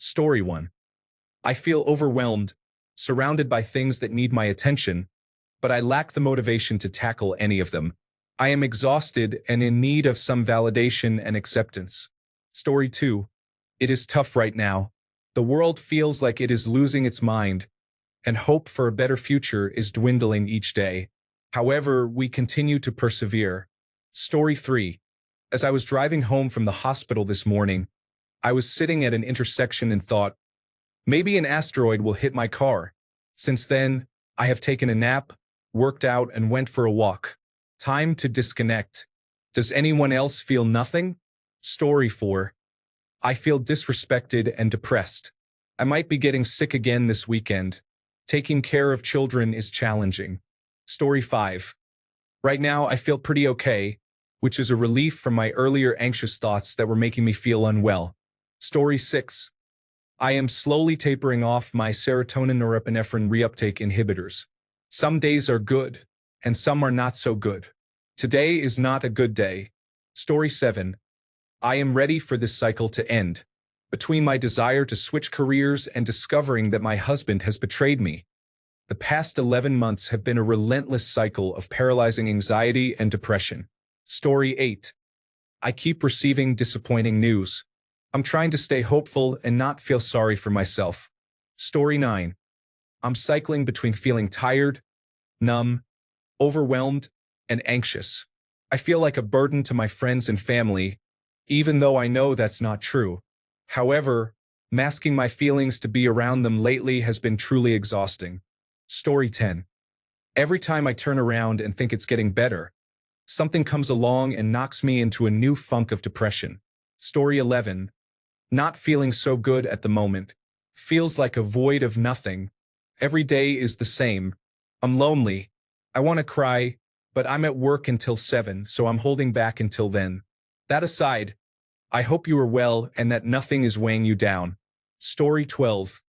Story 1. I feel overwhelmed, surrounded by things that need my attention, but I lack the motivation to tackle any of them. I am exhausted and in need of some validation and acceptance. Story 2. It is tough right now. The world feels like it is losing its mind, and hope for a better future is dwindling each day. However, we continue to persevere. Story 3. As I was driving home from the hospital this morning, I was sitting at an intersection and thought, maybe an asteroid will hit my car. Since then, I have taken a nap, worked out, and went for a walk. Time to disconnect. Does anyone else feel nothing? Story 4. I feel disrespected and depressed. I might be getting sick again this weekend. Taking care of children is challenging. Story 5. Right now, I feel pretty okay, which is a relief from my earlier anxious thoughts that were making me feel unwell. Story 6. I am slowly tapering off my serotonin norepinephrine reuptake inhibitors. Some days are good, and some are not so good. Today is not a good day. Story 7. I am ready for this cycle to end. Between my desire to switch careers and discovering that my husband has betrayed me, the past 11 months have been a relentless cycle of paralyzing anxiety and depression. Story 8. I keep receiving disappointing news. I'm trying to stay hopeful and not feel sorry for myself. Story 9. I'm cycling between feeling tired, numb, overwhelmed, and anxious. I feel like a burden to my friends and family, even though I know that's not true. However, masking my feelings to be around them lately has been truly exhausting. Story 10. Every time I turn around and think it's getting better, something comes along and knocks me into a new funk of depression. Story 11. Not feeling so good at the moment. Feels like a void of nothing. Every day is the same. I'm lonely. I want to cry, but I'm at work until 7, so I'm holding back until then. That aside, I hope you are well and that nothing is weighing you down. Story 12.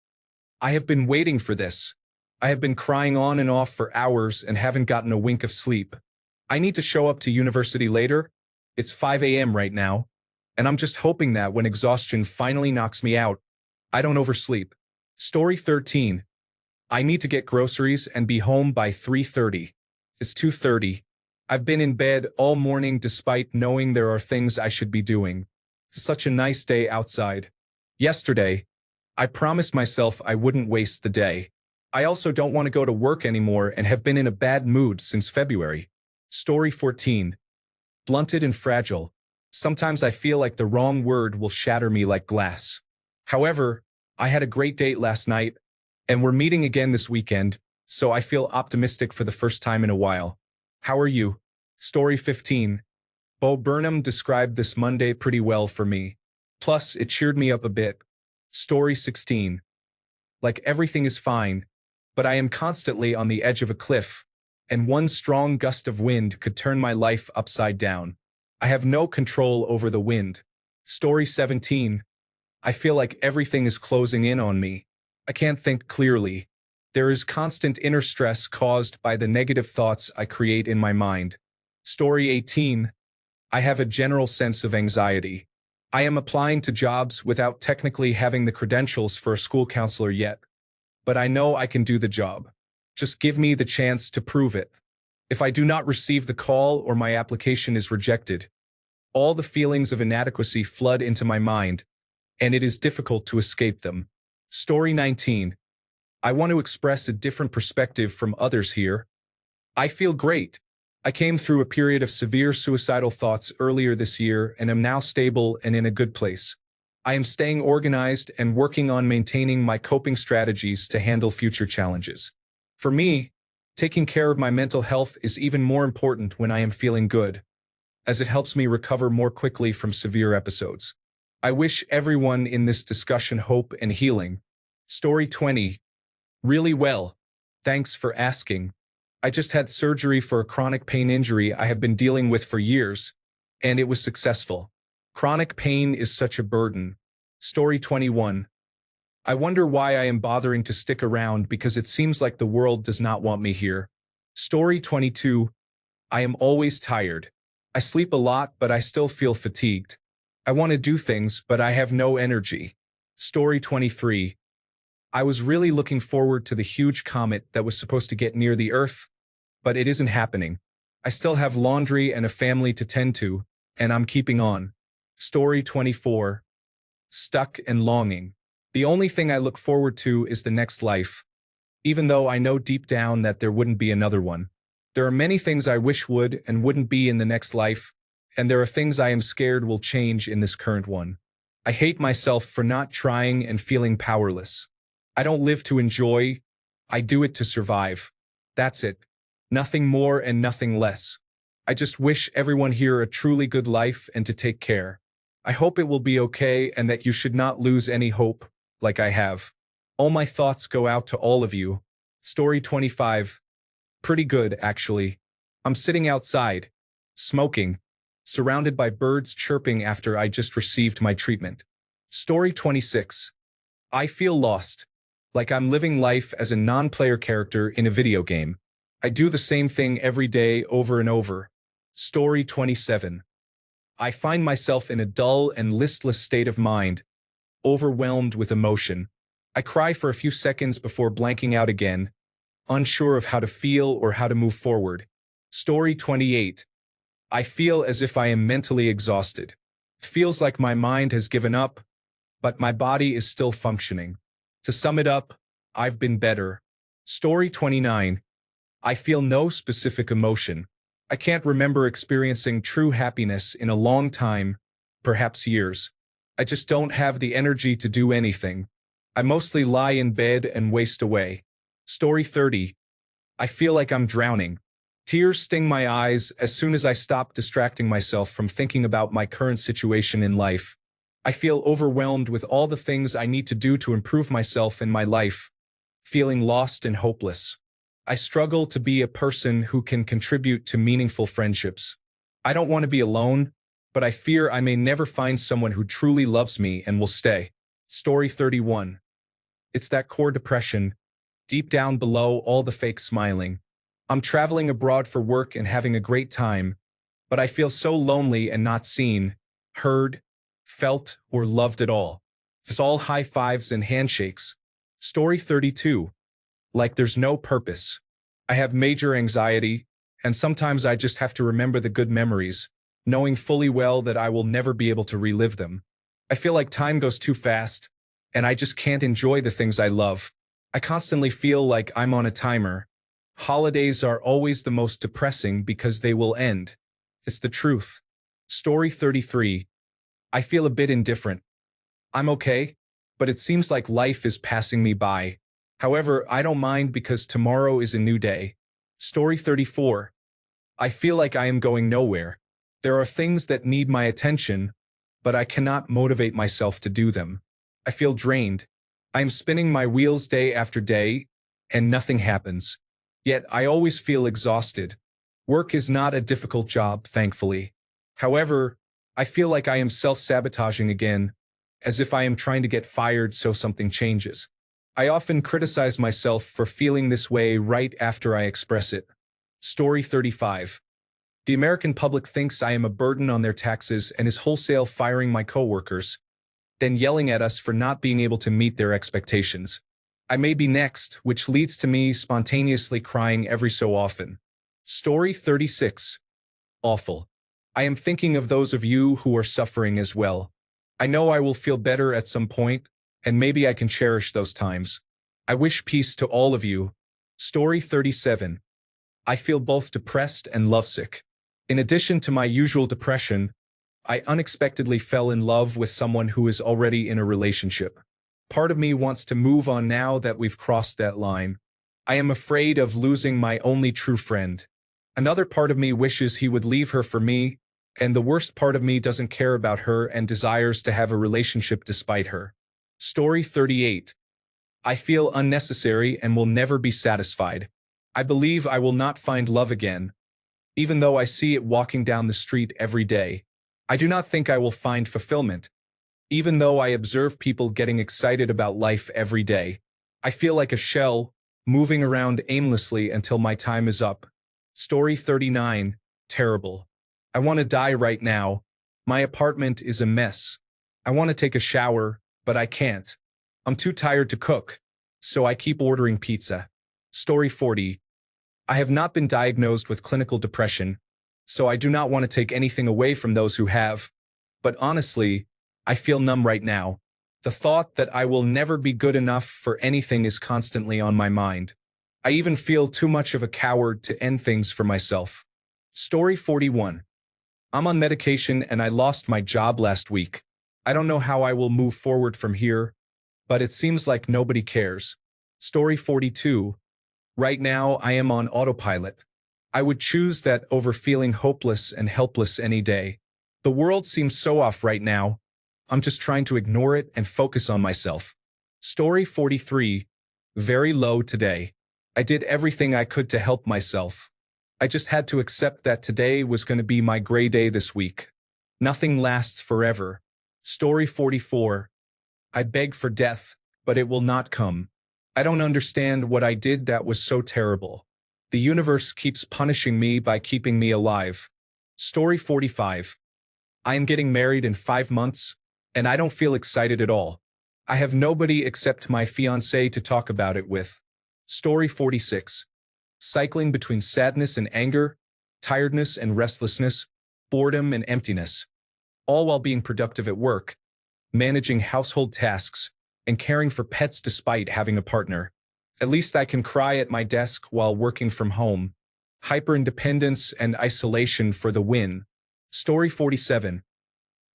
I have been waiting for this. I have been crying on and off for hours and haven't gotten a wink of sleep. I need to show up to university later. It's 5 a.m. right now, and I'm just hoping that when exhaustion finally knocks me out, I don't oversleep. Story 13. I need to get groceries and be home by 3:30. It's 2:30. I've been in bed all morning despite knowing there are things I should be doing. Such a nice day outside. Yesterday, I promised myself I wouldn't waste the day. I also don't want to go to work anymore and have been in a bad mood since February. Story 14. Blunted and fragile. Sometimes I feel like the wrong word will shatter me like glass. However, I had a great date last night, and we're meeting again this weekend, so I feel optimistic for the first time in a while. How are you? Story 15. Bo Burnham described this Monday pretty well for me. Plus, it cheered me up a bit. Story 16. Like everything is fine, but I am constantly on the edge of a cliff, and one strong gust of wind could turn my life upside down. I have no control over the wind. Story 17. I feel like everything is closing in on me. I can't think clearly. There is constant inner stress caused by the negative thoughts I create in my mind. Story 18. I have a general sense of anxiety. I am applying to jobs without technically having the credentials for a school counselor yet, but I know I can do the job. Just give me the chance to prove it. If I do not receive the call or my application is rejected, all the feelings of inadequacy flood into my mind, and it is difficult to escape them. Story 19. I want to express a different perspective from others here. I feel great. I came through a period of severe suicidal thoughts earlier this year and am now stable and in a good place. I am staying organized and working on maintaining my coping strategies to handle future challenges. For me, taking care of my mental health is even more important when I am feeling good, as it helps me recover more quickly from severe episodes. I wish everyone in this discussion hope and healing. Story 20. Really well. Thanks for asking. I just had surgery for a chronic pain injury I have been dealing with for years, and it was successful. Chronic pain is such a burden. Story 21. I wonder why I am bothering to stick around because it seems like the world does not want me here. Story 22. I am always tired. I sleep a lot, but I still feel fatigued. I want to do things, but I have no energy. Story 23. I was really looking forward to the huge comet that was supposed to get near the Earth, but it isn't happening. I still have laundry and a family to tend to, and I'm keeping on. Story 24. Stuck and longing. The only thing I look forward to is the next life, even though I know deep down that there wouldn't be another one. There are many things I wish would and wouldn't be in the next life, and there are things I am scared will change in this current one. I hate myself for not trying and feeling powerless. I don't live to enjoy, I do it to survive. That's it. Nothing more and nothing less. I just wish everyone here a truly good life and to take care. I hope it will be okay and that you should not lose any hope, like I have. All my thoughts go out to all of you. Story 25. Pretty good, actually. I'm sitting outside, smoking, surrounded by birds chirping after I just received my treatment. Story 26. I feel lost, like I'm living life as a non-player character in a video game. I do the same thing every day over and over. Story 27. I find myself in a dull and listless state of mind, overwhelmed with emotion. I cry for a few seconds before blanking out again, unsure of how to feel or how to move forward. Story 28. I feel as if I am mentally exhausted. Feels like my mind has given up, but my body is still functioning. To sum it up, I've been better. Story 29. I feel no specific emotion. I can't remember experiencing true happiness in a long time, perhaps years. I just don't have the energy to do anything. I mostly lie in bed and waste away. Story 30. I feel like I'm drowning. Tears sting my eyes as soon as I stop distracting myself from thinking about my current situation in life. I feel overwhelmed with all the things I need to do to improve myself in my life, feeling lost and hopeless. I struggle to be a person who can contribute to meaningful friendships. I don't want to be alone, but I fear I may never find someone who truly loves me and will stay. Story 31. It's that core depression, deep down below all the fake smiling. I'm traveling abroad for work and having a great time, but I feel so lonely and not seen, heard, felt, or loved at all. It's all high fives and handshakes. Story 32. Like there's no purpose. I have major anxiety, and sometimes I just have to remember the good memories, knowing fully well that I will never be able to relive them. I feel like time goes too fast, and I just can't enjoy the things I love. I constantly feel like I'm on a timer. Holidays are always the most depressing because they will end. It's the truth. Story 33. I feel a bit indifferent. I'm okay, but it seems like life is passing me by. However, I don't mind because tomorrow is a new day. Story 34. I feel like I am going nowhere. There are things that need my attention, but I cannot motivate myself to do them. I feel drained. I am spinning my wheels day after day, and nothing happens. Yet I always feel exhausted. Work is not a difficult job, thankfully. However, I feel like I am self-sabotaging again, as if I am trying to get fired so something changes. I often criticize myself for feeling this way right after I express it. Story 35. The American public thinks I am a burden on their taxes and is wholesale firing my coworkers, then yelling at us for not being able to meet their expectations. I may be next, which leads to me spontaneously crying every so often. Story 36. Awful. I am thinking of those of you who are suffering as well. I know I will feel better at some point, and maybe I can cherish those times. I wish peace to all of you. Story 37. I feel both depressed and lovesick. In addition to my usual depression, I unexpectedly fell in love with someone who is already in a relationship. Part of me wants to move on now that we've crossed that line. I am afraid of losing my only true friend. Another part of me wishes he would leave her for me, and the worst part of me doesn't care about her and desires to have a relationship despite her. Story 38. I feel unnecessary and will never be satisfied. I believe I will not find love again, even though I see it walking down the street every day. I do not think I will find fulfillment, even though I observe people getting excited about life every day. I feel like a shell, moving around aimlessly until my time is up. Story 39. Terrible. I want to die right now. My apartment is a mess. I want to take a shower, but I can't. I'm too tired to cook, so I keep ordering pizza. Story 40. I have not been diagnosed with clinical depression, so I do not want to take anything away from those who have. But honestly, I feel numb right now. The thought that I will never be good enough for anything is constantly on my mind. I even feel too much of a coward to end things for myself. Story 41. I'm on medication and I lost my job last week. I don't know how I will move forward from here, but it seems like nobody cares. Story 42. Right now, I am on autopilot. I would choose that over feeling hopeless and helpless any day. The world seems so off right now. I'm just trying to ignore it and focus on myself. Story 43. Very low today. I did everything I could to help myself. I just had to accept that today was going to be my gray day this week. Nothing lasts forever. Story 44. I beg for death, but it will not come. I don't understand what I did that was so terrible. The universe keeps punishing me by keeping me alive. Story 45. I am getting married in 5 months, and I don't feel excited at all. I have nobody except my fiancé to talk about it with. Story 46. Cycling between sadness and anger, tiredness and restlessness, boredom and emptiness, all while being productive at work, managing household tasks, and caring for pets despite having a partner. At least I can cry at my desk while working from home. Hyper-independence and isolation for the win. Story 47.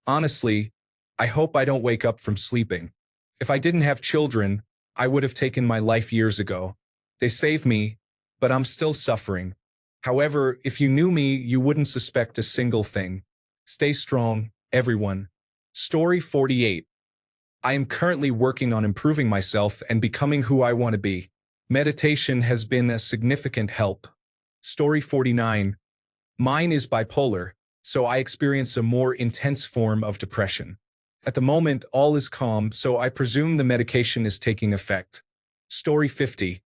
Honestly, I hope I don't wake up from sleeping. If I didn't have children, I would have taken my life years ago. They saved me, but I'm still suffering. However, if you knew me, you wouldn't suspect a single thing. Stay strong, everyone. Story 48. I am currently working on improving myself and becoming who I want to be. Meditation has been a significant help. Story 49. Mine is bipolar, so I experience a more intense form of depression. At the moment, all is calm, so I presume the medication is taking effect. Story 50.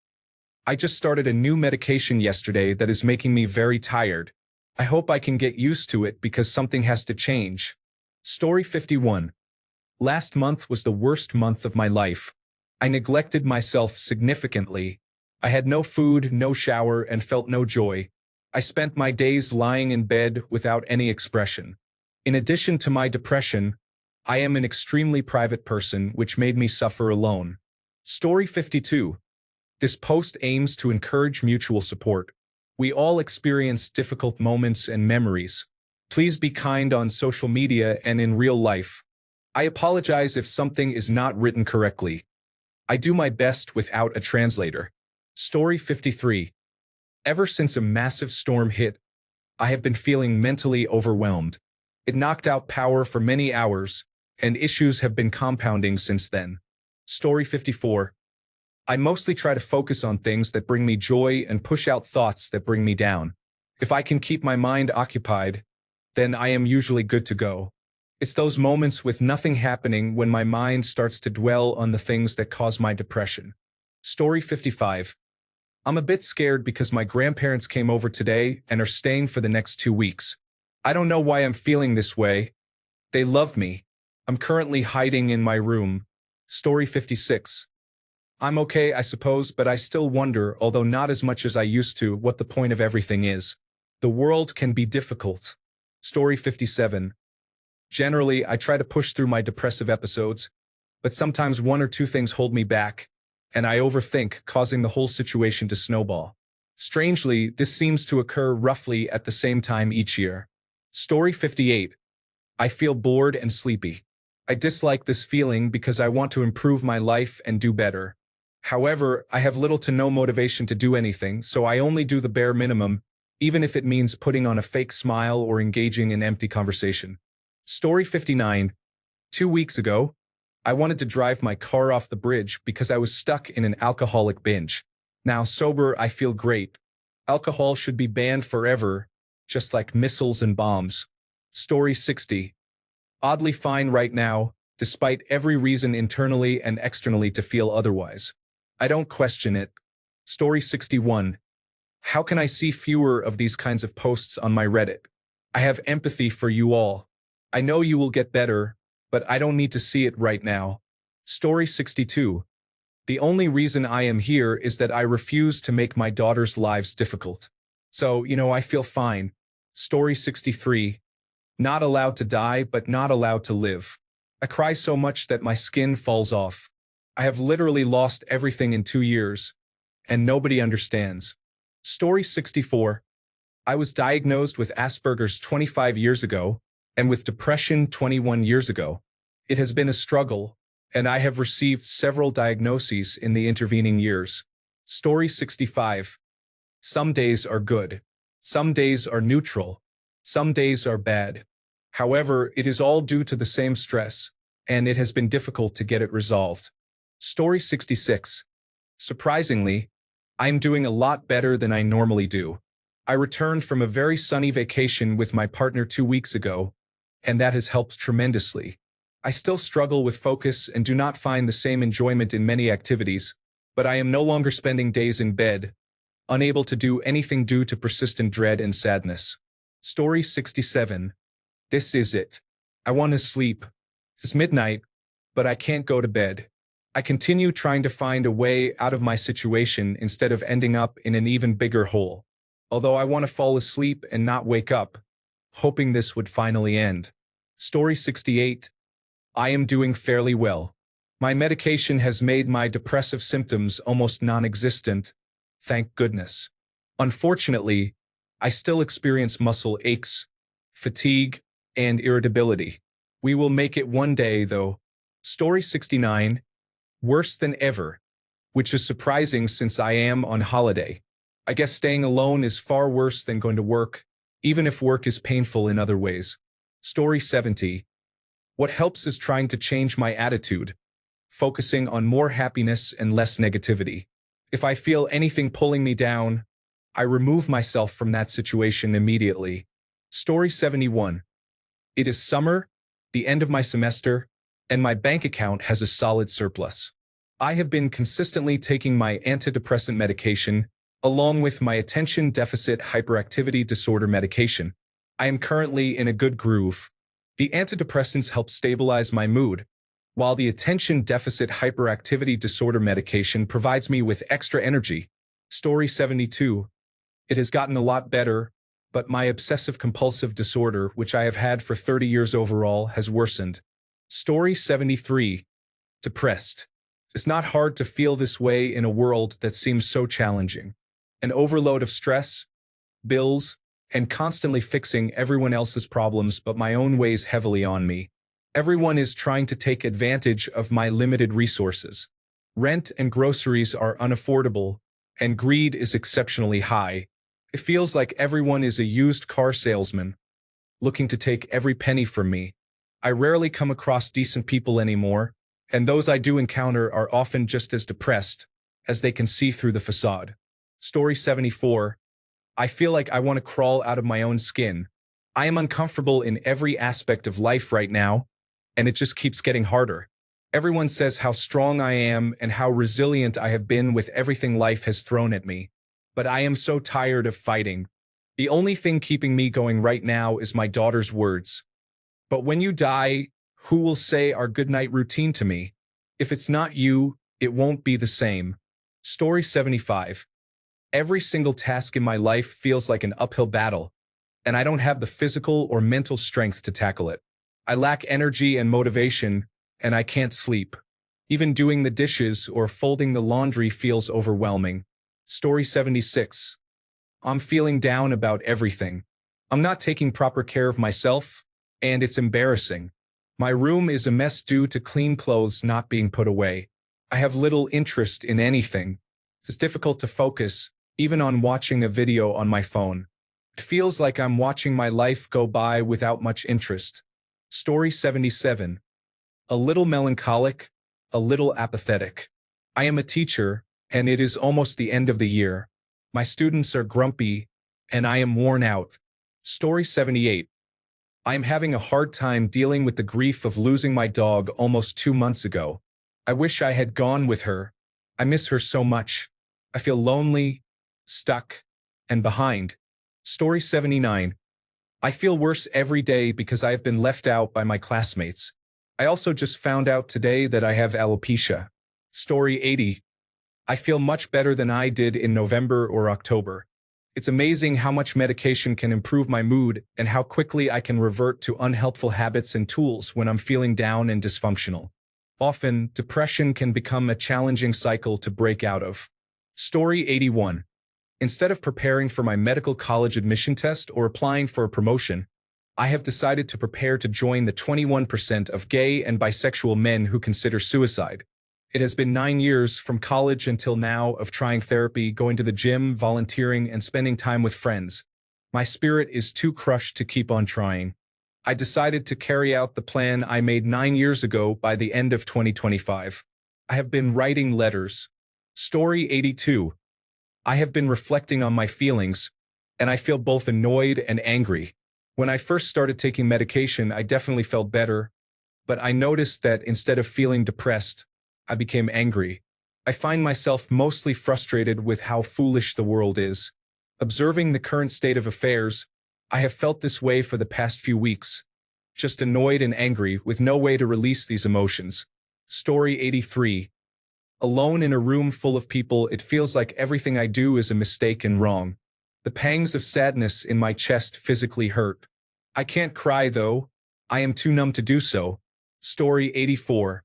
I just started a new medication yesterday that is making me very tired. I hope I can get used to it because something has to change. Story 51. Last month was the worst month of my life. I neglected myself significantly. I had no food, no shower, and felt no joy. I spent my days lying in bed without any expression. In addition to my depression, I am an extremely private person, which made me suffer alone. Story 52. This post aims to encourage mutual support. We all experience difficult moments and memories. Please be kind on social media and in real life. I apologize if something is not written correctly. I do my best without a translator. Story 53. Ever since a massive storm hit, I have been feeling mentally overwhelmed. It knocked out power for many hours, and issues have been compounding since then. Story 54. I mostly try to focus on things that bring me joy and push out thoughts that bring me down. If I can keep my mind occupied, then I am usually good to go. It's those moments with nothing happening when my mind starts to dwell on the things that cause my depression. Story 55. I'm a bit scared because my grandparents came over today and are staying for the next 2 weeks. I don't know why I'm feeling this way. They love me. I'm currently hiding in my room. Story 56. I'm okay, I suppose, but I still wonder, although not as much as I used to, what the point of everything is. The world can be difficult. Story 57. Generally, I try to push through my depressive episodes, but sometimes 1 or 2 things hold me back, and I overthink, causing the whole situation to snowball. Strangely, this seems to occur roughly at the same time each year. Story 58. I feel bored and sleepy. I dislike this feeling because I want to improve my life and do better. However, I have little to no motivation to do anything, so I only do the bare minimum, even if it means putting on a fake smile or engaging in empty conversation. Story 59. 2 weeks ago, I wanted to drive my car off the bridge because I was stuck in an alcoholic binge. Now sober, I feel great. Alcohol should be banned forever, just like missiles and bombs. Story 60. Oddly fine right now, despite every reason internally and externally to feel otherwise. I don't question it. Story 61. How can I see fewer of these kinds of posts on my Reddit? I have empathy for you all. I know you will get better, but I don't need to see it right now. Story 62. The only reason I am here is that I refuse to make my daughter's lives difficult. So, I feel fine. Story 63. Not allowed to die, but not allowed to live. I cry so much that my skin falls off. I have literally lost everything in 2 years, and nobody understands. Story 64. I was diagnosed with Asperger's 25 years ago, and with depression 21 years ago. It has been a struggle, and I have received several diagnoses in the intervening years. Story 65. Some days are good. Some days are neutral. Some days are bad. However, it is all due to the same stress, and it has been difficult to get it resolved. Story 66. Surprisingly, I'm doing a lot better than I normally do. I returned from a very sunny vacation with my partner 2 weeks ago, and that has helped tremendously. I still struggle with focus and do not find the same enjoyment in many activities, but I am no longer spending days in bed, unable to do anything due to persistent dread and sadness. Story 67. This is it. I want to sleep. It's midnight, but I can't go to bed. I continue trying to find a way out of my situation instead of ending up in an even bigger hole. Although I want to fall asleep and not wake up, hoping this would finally end. Story 68. I am doing fairly well. My medication has made my depressive symptoms almost non-existent, thank goodness. Unfortunately, I still experience muscle aches, fatigue, and irritability. We will make it one day, though. Story 69. Worse than ever, which is surprising since I am on holiday. I guess staying alone is far worse than going to work, even if work is painful in other ways. Story 70. What helps is trying to change my attitude, focusing on more happiness and less negativity. If I feel anything pulling me down, I remove myself from that situation immediately. Story 71. It is summer, the end of my semester, and my bank account has a solid surplus. I have been consistently taking my antidepressant medication, along with my attention deficit hyperactivity disorder medication. I am currently in a good groove. The antidepressants help stabilize my mood, while the attention deficit hyperactivity disorder medication provides me with extra energy. Story 72. It has gotten a lot better, but my obsessive-compulsive disorder, which I have had for 30 years overall, has worsened. Story 73. Depressed. It's not hard to feel this way in a world that seems so challenging. An overload of stress, bills, and constantly fixing everyone else's problems but my own weighs heavily on me. Everyone is trying to take advantage of my limited resources. Rent and groceries are unaffordable, and greed is exceptionally high. It feels like everyone is a used car salesman, looking to take every penny from me. I rarely come across decent people anymore, and those I do encounter are often just as depressed, as they can see through the facade. Story 74. I feel like I want to crawl out of my own skin. I am uncomfortable in every aspect of life right now, and it just keeps getting harder. Everyone says how strong I am and how resilient I have been with everything life has thrown at me. But I am so tired of fighting. The only thing keeping me going right now is my daughter's words. But when you die, who will say our goodnight routine to me? If it's not you, it won't be the same. Story 75. Every single task in my life feels like an uphill battle, and I don't have the physical or mental strength to tackle it. I lack energy and motivation, and I can't sleep. Even doing the dishes or folding the laundry feels overwhelming. Story 76. I'm feeling down about everything. I'm not taking proper care of myself, and it's embarrassing. My room is a mess due to clean clothes not being put away. I have little interest in anything. It's difficult to focus, even on watching a video on my phone. It feels like I'm watching my life go by without much interest. Story 77. A little melancholic, a little apathetic. I am a teacher, and it is almost the end of the year. My students are grumpy, and I am worn out. Story 78. I am having a hard time dealing with the grief of losing my dog almost 2 months ago. I wish I had gone with her. I miss her so much. I feel lonely, stuck, and behind. Story 79. I feel worse every day because I have been left out by my classmates. I also just found out today that I have alopecia. Story 80. I feel much better than I did in November or October. It's amazing how much medication can improve my mood and how quickly I can revert to unhelpful habits and tools when I'm feeling down and dysfunctional. Often, depression can become a challenging cycle to break out of. Story 81. Instead of preparing for my medical college admission test or applying for a promotion, I have decided to prepare to join the 21% of gay and bisexual men who consider suicide. It has been 9 years from college until now of trying therapy, going to the gym, volunteering, and spending time with friends. My spirit is too crushed to keep on trying. I decided to carry out the plan I made 9 years ago by the end of 2025. I have been writing letters. Story 82. I have been reflecting on my feelings, and I feel both annoyed and angry. When I first started taking medication, I definitely felt better, but I noticed that instead of feeling depressed, I became angry. I find myself mostly frustrated with how foolish the world is. Observing the current state of affairs, I have felt this way for the past few weeks. Just annoyed and angry with no way to release these emotions. Story 83. Alone in a room full of people, it feels like everything I do is a mistake and wrong. The pangs of sadness in my chest physically hurt. I can't cry though. I am too numb to do so. Story 84.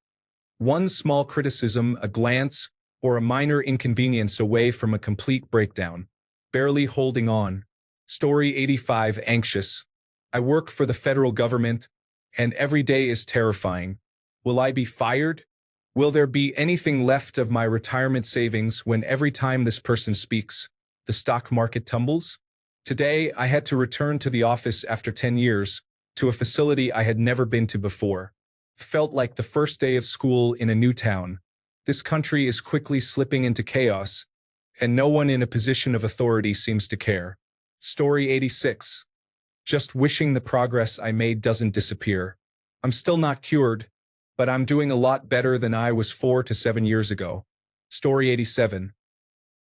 One small criticism, a glance, or a minor inconvenience away from a complete breakdown. Barely holding on. Story 85. Anxious. I work for the federal government, and every day is terrifying. Will I be fired? Will there be anything left of my retirement savings when every time this person speaks, the stock market tumbles? Today, I had to return to the office after 10 years, to a facility I had never been to before. Felt like the first day of school in a new town. This country is quickly slipping into chaos, and no one in a position of authority seems to care. Story 86. Just wishing the progress I made doesn't disappear. I'm still not cured, but I'm doing a lot better than I was 4 to 7 years ago. Story 87.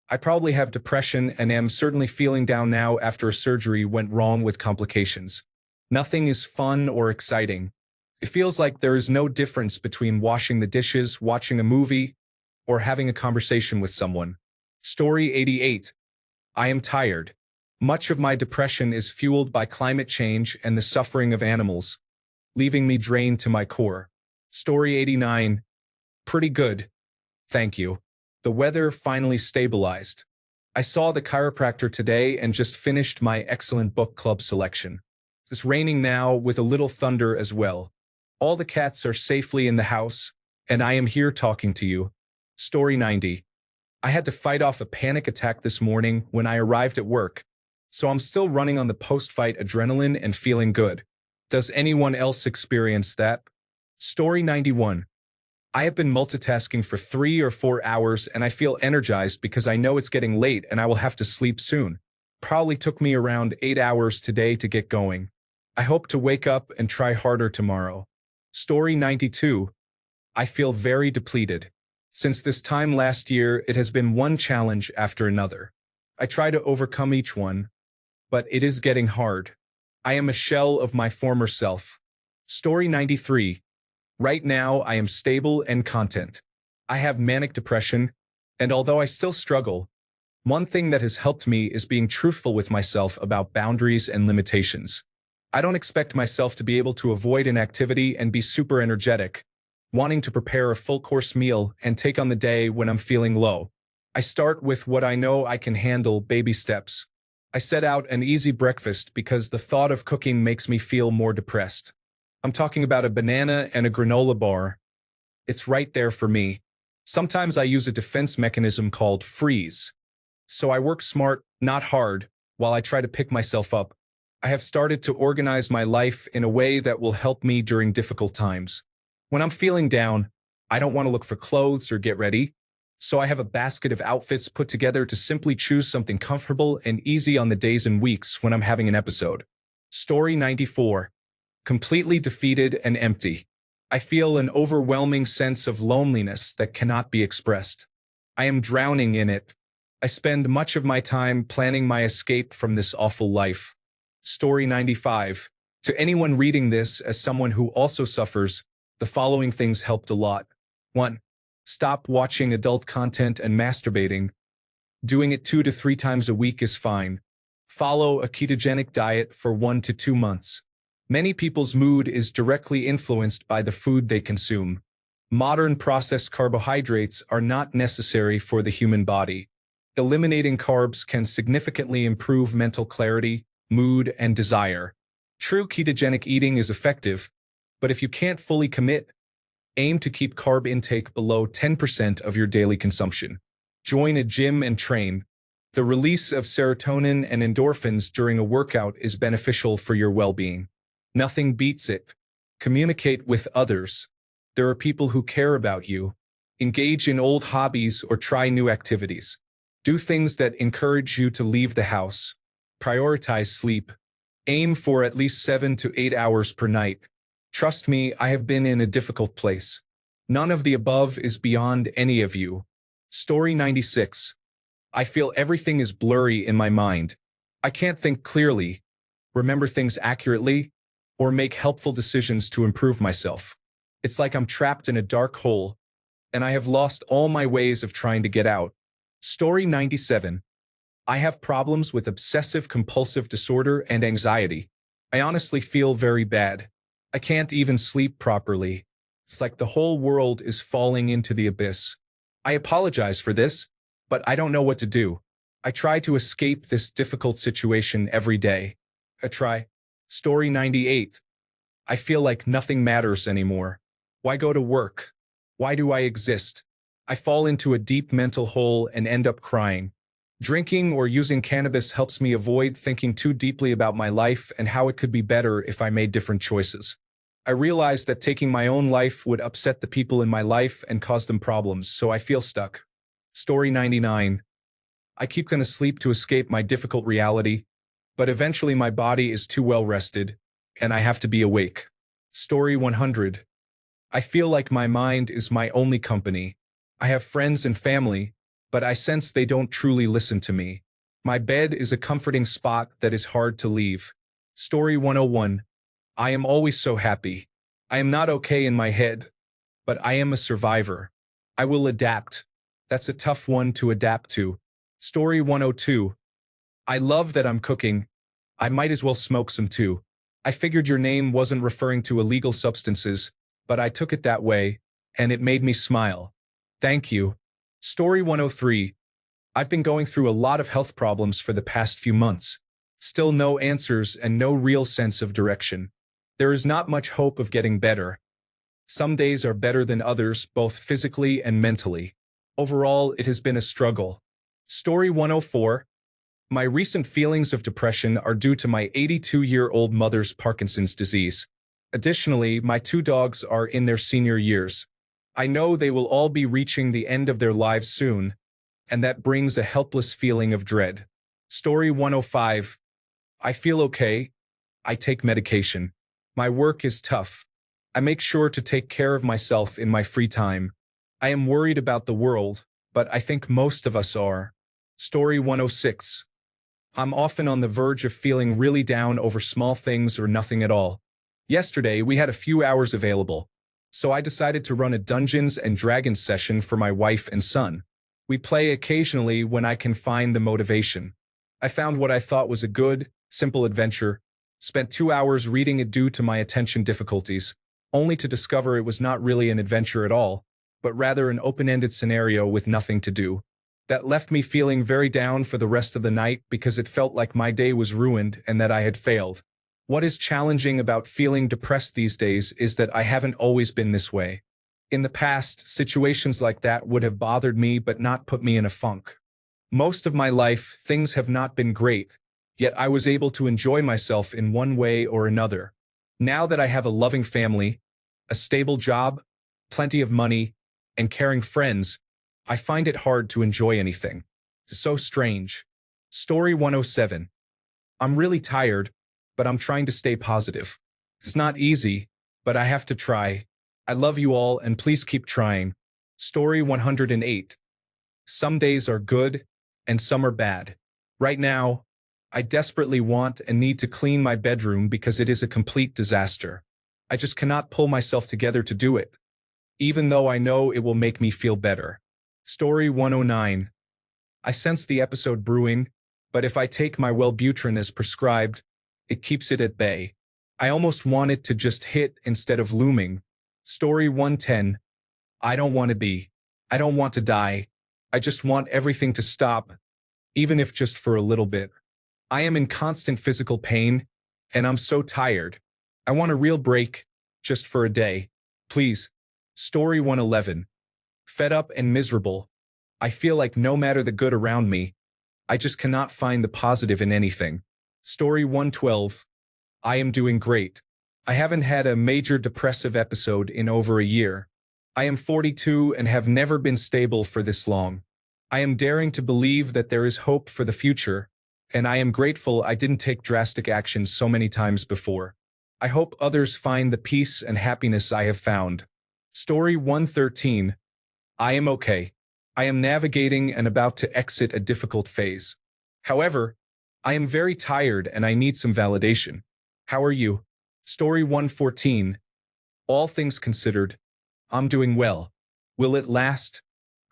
I probably have depression and am certainly feeling down now after a surgery went wrong with complications. Nothing is fun or exciting. It feels like there is no difference between washing the dishes, watching a movie, or having a conversation with someone. Story 88. I am tired. Much of my depression is fueled by climate change and the suffering of animals, leaving me drained to my core. Story 89. Pretty good. Thank you. The weather finally stabilized. I saw the chiropractor today and just finished my excellent book club selection. It's raining now with a little thunder as well. All the cats are safely in the house, and I am here talking to you. Story 90. I had to fight off a panic attack this morning when I arrived at work, so I'm still running on the post-fight adrenaline and feeling good. Does anyone else experience that? Story 91. I have been multitasking for 3 or 4 hours and I feel energized because I know it's getting late and I will have to sleep soon. Probably took me around 8 hours today to get going. I hope to wake up and try harder tomorrow. Story 92. I feel very depleted. Since this time last year, it has been one challenge after another. I try to overcome each one, but it is getting hard. I am a shell of my former self. Story 93. Right now, I am stable and content. I have manic depression, and although I still struggle, one thing that has helped me is being truthful with myself about boundaries and limitations. I don't expect myself to be able to avoid an activity and be super energetic, wanting to prepare a full-course meal and take on the day when I'm feeling low. I start with what I know I can handle, baby steps. I set out an easy breakfast because the thought of cooking makes me feel more depressed. I'm talking about a banana and a granola bar. It's right there for me. Sometimes I use a defense mechanism called freeze. So I work smart, not hard, while I try to pick myself up. I have started to organize my life in a way that will help me during difficult times. When I'm feeling down, I don't want to look for clothes or get ready, so I have a basket of outfits put together to simply choose something comfortable and easy on the days and weeks when I'm having an episode. Story 94. Completely defeated and empty. I feel an overwhelming sense of loneliness that cannot be expressed. I am drowning in it. I spend much of my time planning my escape from this awful life. Story 95. To anyone reading this as someone who also suffers, The following things helped a lot. 1. Stop watching adult content and masturbating. Doing it 2 to 3 times a week is fine. Follow a ketogenic diet for 1 to 2 months. Many people's mood is directly influenced by the food they consume. Modern processed carbohydrates are not necessary for the human body. Eliminating carbs can significantly improve mental clarity, mood, and desire. True ketogenic eating is effective, but if you can't fully commit, aim to keep carb intake below 10% of your daily consumption. Join a gym and train. The release of serotonin and endorphins during a workout is beneficial for your well-being. Nothing beats it. Communicate with others. There are people who care about you. Engage in old hobbies or try new activities. Do things that encourage you to leave the house. Prioritize sleep. Aim for at least 7 to 8 hours per night. Trust me, I have been in a difficult place. None of the above is beyond any of you. Story 96. I feel everything is blurry in my mind. I can't think clearly, remember things accurately, or make helpful decisions to improve myself. It's like I'm trapped in a dark hole, and I have lost all my ways of trying to get out. Story 97. I have problems with obsessive-compulsive disorder and anxiety. I honestly feel very bad. I can't even sleep properly. It's like the whole world is falling into the abyss. I apologize for this, but I don't know what to do. I try to escape this difficult situation every day. Story 98. I feel like nothing matters anymore. Why go to work? Why do I exist? I fall into a deep mental hole and end up crying. Drinking or using cannabis helps me avoid thinking too deeply about my life and how it could be better if I made different choices. I realize that taking my own life would upset the people in my life and cause them problems, so I feel stuck. Story 99. I keep going to sleep to escape my difficult reality, but eventually my body is too well rested, and I have to be awake. Story 100. I feel like my mind is my only company. I have friends and family, but I sense they don't truly listen to me. My bed is a comforting spot that is hard to leave. Story 101. I am always so happy. I am not okay in my head, but I am a survivor. I will adapt. That's a tough one to adapt to. Story 102. I love that I'm cooking. I might as well smoke some too. I figured your name wasn't referring to illegal substances, but I took it that way, and it made me smile. Thank you. Story 103. I've been going through a lot of health problems for the past few months. Still no answers and no real sense of direction. There is not much hope of getting better. Some days are better than others, both physically and mentally. Overall, it has been a struggle. Story 104. My recent feelings of depression are due to my 82-year-old mother's Parkinson's disease. Additionally, my 2 dogs are in their senior years. I know they will all be reaching the end of their lives soon, and that brings a helpless feeling of dread. Story 105. I feel okay. I take medication. My work is tough. I make sure to take care of myself in my free time. I am worried about the world, but I think most of us are. Story 106. I'm often on the verge of feeling really down over small things or nothing at all. Yesterday, we had a few hours available, so I decided to run a Dungeons and Dragons session for my wife and son. We play occasionally when I can find the motivation. I found what I thought was a good, simple adventure, spent 2 hours reading it due to my attention difficulties, only to discover it was not really an adventure at all, but rather an open-ended scenario with nothing to do. That left me feeling very down for the rest of the night because it felt like my day was ruined and that I had failed. What is challenging about feeling depressed these days is that I haven't always been this way. In the past, situations like that would have bothered me but not put me in a funk. Most of my life, things have not been great, yet I was able to enjoy myself in one way or another. Now that I have a loving family, a stable job, plenty of money, and caring friends, I find it hard to enjoy anything. It's so strange. Story 107. I'm really tired, but I'm trying to stay positive. It's not easy, but I have to try. I love you all and please keep trying. Story 108. Some days are good and some are bad. Right now, I desperately want and need to clean my bedroom because it is a complete disaster. I just cannot pull myself together to do it, even though I know it will make me feel better. Story 109. I sense the episode brewing, but if I take my Wellbutrin as prescribed, it keeps it at bay. I almost want it to just hit instead of looming. Story 110. I don't want to be. I don't want to die. I just want everything to stop, even if just for a little bit. I am in constant physical pain, and I'm so tired. I want a real break, just for a day. Please. Story 111. Fed up and miserable. I feel like no matter the good around me, I just cannot find the positive in anything. Story 112. I am doing great. I haven't had a major depressive episode in over a year. I am 42 and have never been stable for this long. I am daring to believe that there is hope for the future, and I am grateful I didn't take drastic action so many times before. I hope others find the peace and happiness I have found. Story 113. I am okay. I am navigating and about to exit a difficult phase. However, I am very tired and I need some validation. How are you? Story 114. All things considered, I'm doing well. Will it last?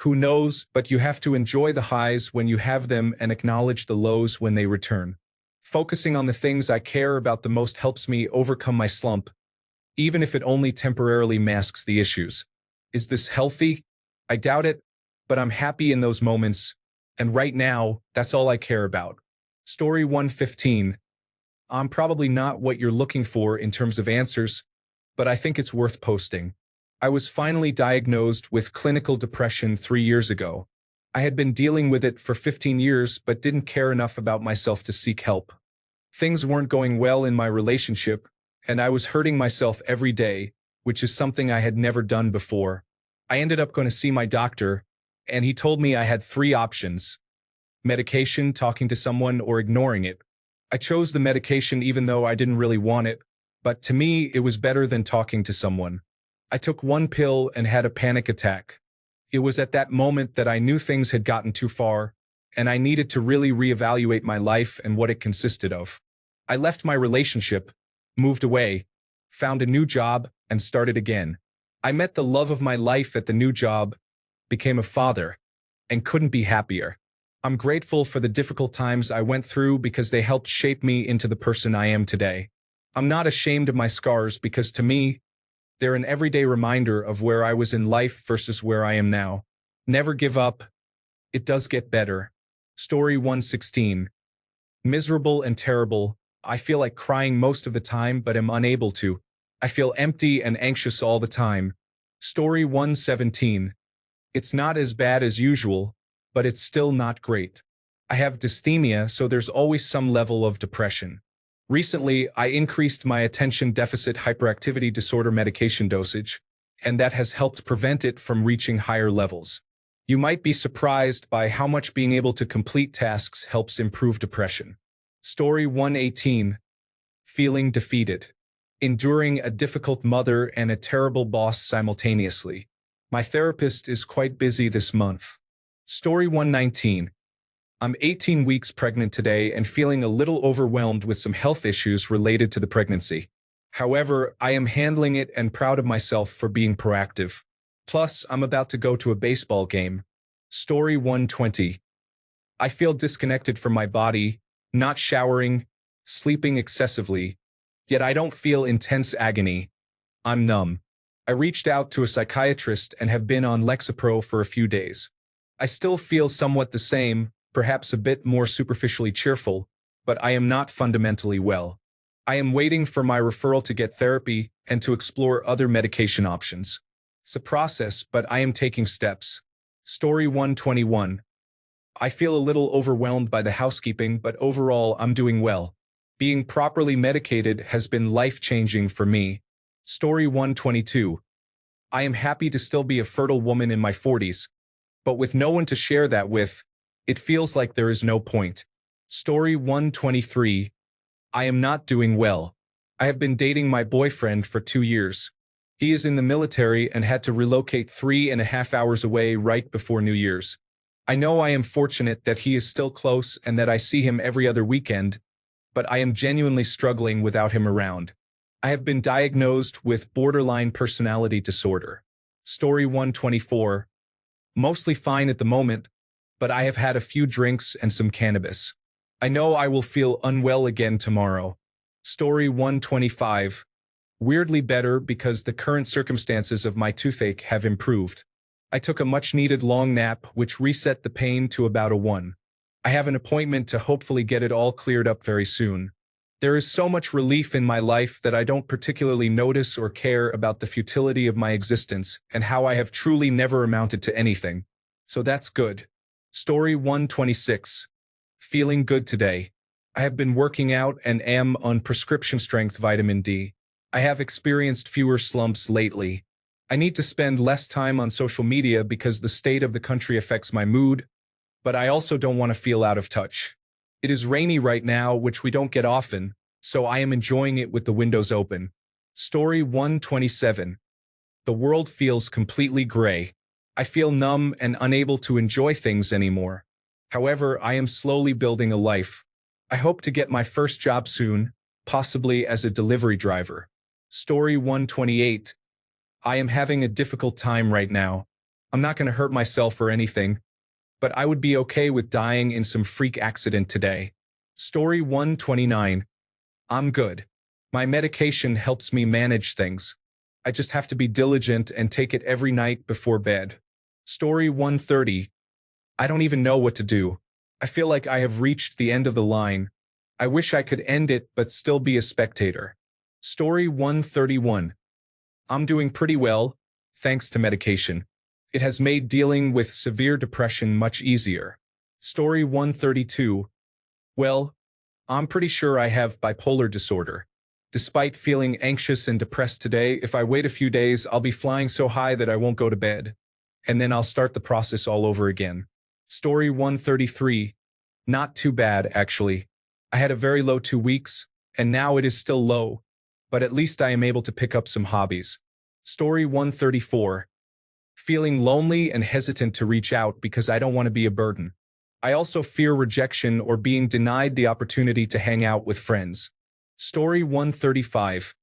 Who knows, but you have to enjoy the highs when you have them and acknowledge the lows when they return. Focusing on the things I care about the most helps me overcome my slump, even if it only temporarily masks the issues. Is this healthy? I doubt it, but I'm happy in those moments, and right now, that's all I care about. Story 115. I'm probably not what you're looking for in terms of answers, but I think it's worth posting. I was finally diagnosed with clinical depression 3 years ago. I had been dealing with it for 15 years but didn't care enough about myself to seek help. Things weren't going well in my relationship, and I was hurting myself every day, which is something I had never done before. I ended up going to see my doctor, and he told me I had 3 options: medication, talking to someone, or ignoring it. I chose the medication even though I didn't really want it, but to me it was better than talking to someone. I took 1 pill and had a panic attack. It was at that moment that I knew things had gotten too far, and I needed to really reevaluate my life and what it consisted of. I left my relationship, moved away, found a new job, and started again. I met the love of my life at the new job, became a father, and couldn't be happier. I'm grateful for the difficult times I went through because they helped shape me into the person I am today. I'm not ashamed of my scars because to me, they're an everyday reminder of where I was in life versus where I am now. Never give up. It does get better. Story 116. Miserable and terrible. I feel like crying most of the time but am unable to. I feel empty and anxious all the time. Story 117. It's not as bad as usual, but it's still not great. I have dysthymia, so there's always some level of depression. Recently, I increased my attention deficit hyperactivity disorder medication dosage, and that has helped prevent it from reaching higher levels. You might be surprised by how much being able to complete tasks helps improve depression. Story 118. Feeling defeated. Enduring a difficult mother and a terrible boss simultaneously. My therapist is quite busy this month. Story 119. I'm 18 weeks pregnant today and feeling a little overwhelmed with some health issues related to the pregnancy. However, I am handling it and proud of myself for being proactive. Plus, I'm about to go to a baseball game. Story 120. I feel disconnected from my body, not showering, sleeping excessively, yet I don't feel intense agony. I'm numb. I reached out to a psychiatrist and have been on Lexapro for a few days. I still feel somewhat the same, perhaps a bit more superficially cheerful, but I am not fundamentally well. I am waiting for my referral to get therapy and to explore other medication options. It's a process, but I am taking steps. Story 121. I feel a little overwhelmed by the housekeeping, but overall I'm doing well. Being properly medicated has been life-changing for me. Story 122. I am happy to still be a fertile woman in my 40s, but with no one to share that with, it feels like there is no point. Story 123. I am not doing well. I have been dating my boyfriend for 2 years. He is in the military and had to relocate 3.5 hours away right before New Year's. I know I am fortunate that he is still close and that I see him every other weekend, but I am genuinely struggling without him around. I have been diagnosed with borderline personality disorder. Story 124. Mostly fine at the moment, but I have had a few drinks and some cannabis. I know I will feel unwell again tomorrow. Story 125. Weirdly better because the current circumstances of my toothache have improved. I took a much-needed long nap which reset the pain to about a 1. I have an appointment to hopefully get it all cleared up very soon. There is so much relief in my life that I don't particularly notice or care about the futility of my existence and how I have truly never amounted to anything. So that's good. Story 126. Feeling good today. I have been working out and am on prescription strength vitamin D. I have experienced fewer slumps lately. I need to spend less time on social media because the state of the country affects my mood, but I also don't want to feel out of touch. It is rainy right now, which we don't get often, so I am enjoying it with the windows open. Story 127. The world feels completely gray. I feel numb and unable to enjoy things anymore. However, I am slowly building a life. I hope to get my first job soon, possibly as a delivery driver. Story 128. I am having a difficult time right now. I'm not going to hurt myself or anything, but I would be okay with dying in some freak accident today. Story 129. I'm good. My medication helps me manage things. I just have to be diligent and take it every night before bed. Story 130. I don't even know what to do. I feel like I have reached the end of the line. I wish I could end it but still be a spectator. Story 131. I'm doing pretty well, thanks to medication. It has made dealing with severe depression much easier. Story 132. Well, I'm pretty sure I have bipolar disorder. Despite feeling anxious and depressed today, if I wait a few days, I'll be flying so high that I won't go to bed. And then I'll start the process all over again. Story 133. Not too bad, actually. I had a very low 2 weeks, and now it is still low, but at least I am able to pick up some hobbies. Story 134. Feeling lonely and hesitant to reach out because I don't want to be a burden. I also fear rejection or being denied the opportunity to hang out with friends. Story 135.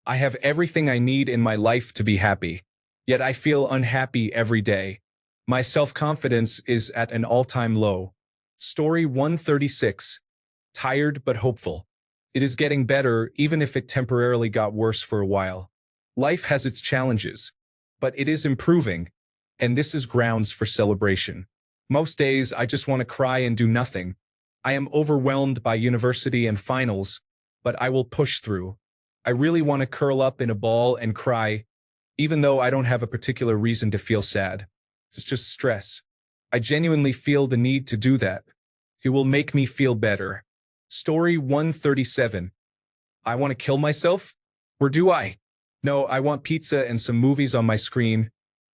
I have everything I need in my life to be happy, yet I feel unhappy every day. My self-confidence is at an all-time low. Story 136. Tired but hopeful. It is getting better even if it temporarily got worse for a while. Life has its challenges, but it is improving, and this is grounds for celebration. Most days I just want to cry and do nothing. I am overwhelmed by university and finals, but I will push through. I really want to curl up in a ball and cry, even though I don't have a particular reason to feel sad. It's just stress. I genuinely feel the need to do that. It will make me feel better. Story 137. I want to kill myself? Or do I? No, I want pizza and some movies on my screen,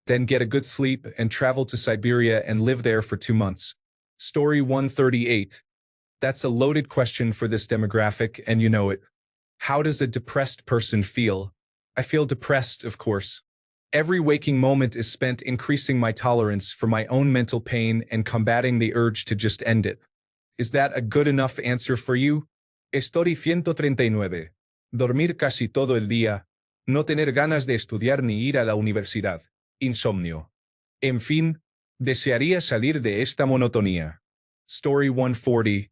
then get a good sleep and travel to Siberia and live there for 2 months. Story 138. That's a loaded question for this demographic, and you know it. How does a depressed person feel? I feel depressed, of course. Every waking moment is spent increasing my tolerance for my own mental pain and combating the urge to just end it. Is that a good enough answer for you? Story 139. Dormir casi todo el día. No tener ganas de estudiar ni ir a la universidad. Insomnio. En fin, desearía salir de esta monotonía. Story 140.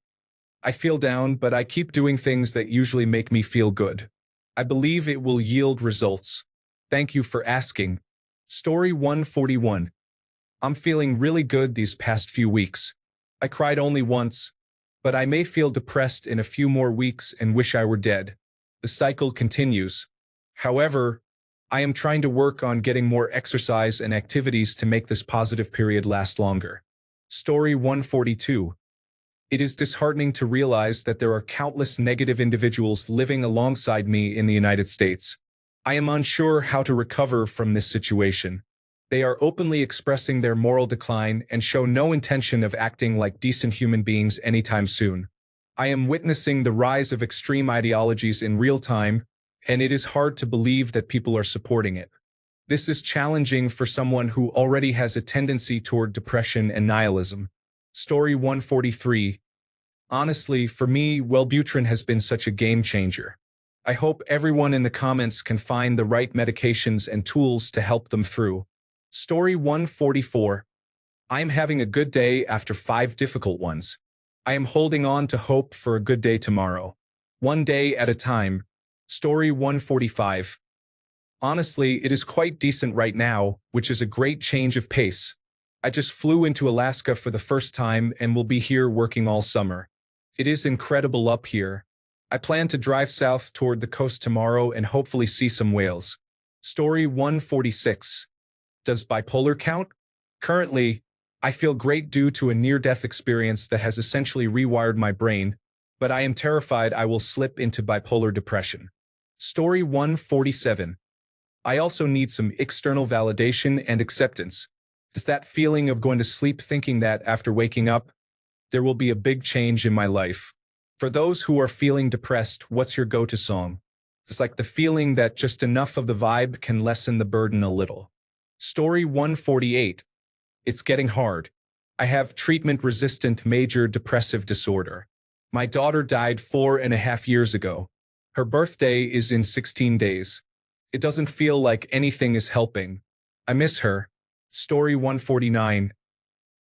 I feel down, but I keep doing things that usually make me feel good. I believe it will yield results. Thank you for asking. Story 141. I'm feeling really good these past few weeks. I cried only once, but I may feel depressed in a few more weeks and wish I were dead. The cycle continues. However, I am trying to work on getting more exercise and activities to make this positive period last longer. Story 142. It is disheartening to realize that there are countless negative individuals living alongside me in the United States. I am unsure how to recover from this situation. They are openly expressing their moral decline and show no intention of acting like decent human beings anytime soon. I am witnessing the rise of extreme ideologies in real time, and it is hard to believe that people are supporting it. This is challenging for someone who already has a tendency toward depression and nihilism. Story 143. Honestly, for me, Wellbutrin has been such a game changer. I hope everyone in the comments can find the right medications and tools to help them through. Story 144. I am having a good day after 5 difficult ones. I am holding on to hope for a good day tomorrow. One day at a time. Story 145. Honestly, it is quite decent right now, which is a great change of pace. I just flew into Alaska for the first time and will be here working all summer. It is incredible up here. I plan to drive south toward the coast tomorrow and hopefully see some whales. Story 146. Does bipolar count? Currently, I feel great due to a near-death experience that has essentially rewired my brain, but I am terrified I will slip into bipolar depression. Story 147. I also need some external validation and acceptance. It's that feeling of going to sleep thinking that after waking up, there will be a big change in my life. For those who are feeling depressed, what's your go-to song? It's like the feeling that just enough of the vibe can lessen the burden a little. Story 148. It's getting hard. I have treatment-resistant major depressive disorder. My daughter died 4.5 years ago. Her birthday is in 16 days. It doesn't feel like anything is helping. I miss her. Story 149.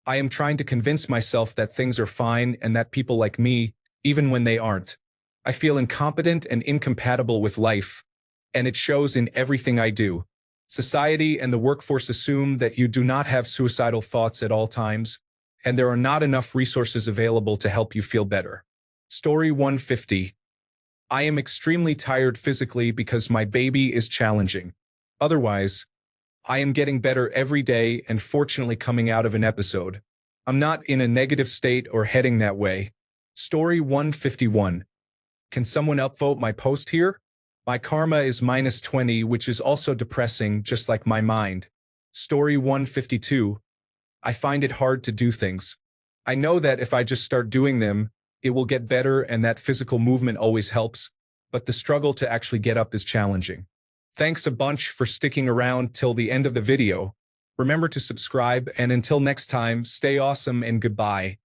I am trying to convince myself that things are fine and that people like me, even when they aren't. I feel incompetent and incompatible with life, and it shows in everything I do. Society and the workforce assume that you do not have suicidal thoughts at all times, and there are not enough resources available to help you feel better. Story 150. I am extremely tired physically because my baby is challenging. Otherwise, I am getting better every day and fortunately coming out of an episode. I'm not in a negative state or heading that way. Story 151. Can someone upvote my post here? My karma is -20, which is also depressing, just like my mind. Story 152. I find it hard to do things. I know that if I just start doing them, it will get better and that physical movement always helps, but the struggle to actually get up is challenging. Thanks a bunch for sticking around till the end of the video. Remember to subscribe, and until next time, stay awesome and goodbye.